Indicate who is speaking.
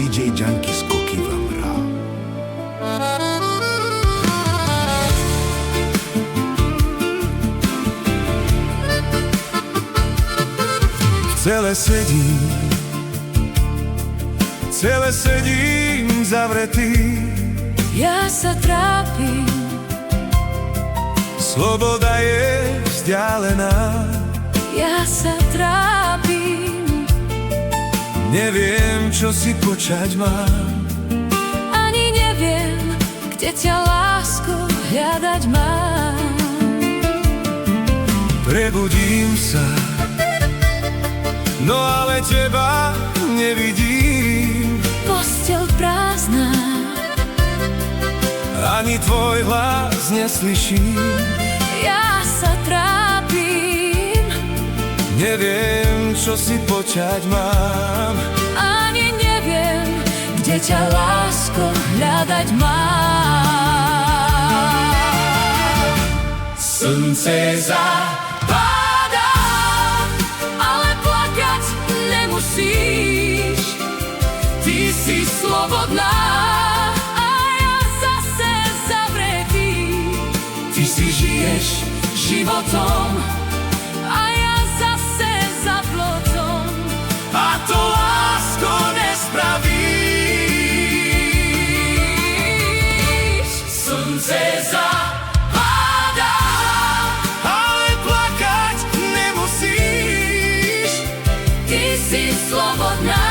Speaker 1: DJ Junky Skoky vám hrá. Celé sedím zavretý.
Speaker 2: Ja sa trápim,
Speaker 1: Sloboda je vzdialená.
Speaker 2: ja sa trápim,
Speaker 1: Neviem, čo si počať mám.
Speaker 2: ani neviem, kde ťa, lásko, hľadať mám.
Speaker 1: Prebudím sa, no ale teba nevidím.
Speaker 2: Posteľ prázdna,
Speaker 1: Ani tvoj hlas neslyším.
Speaker 2: ja sa trápim,
Speaker 1: Neviem, čo si počať mám.
Speaker 2: ani neviem, kde ťa, lásko, hľadať mám.
Speaker 1: Slnce
Speaker 2: Padá, ale plakať nemusíš. Ty si slobodná a ja zase zavretý.
Speaker 1: ty si žiješ
Speaker 2: Životom a ja zase za plotom.
Speaker 1: a to lásko nespravíš.
Speaker 2: Slnce zapadá,
Speaker 1: Ale plakať nemusíš.
Speaker 2: ty si slobodná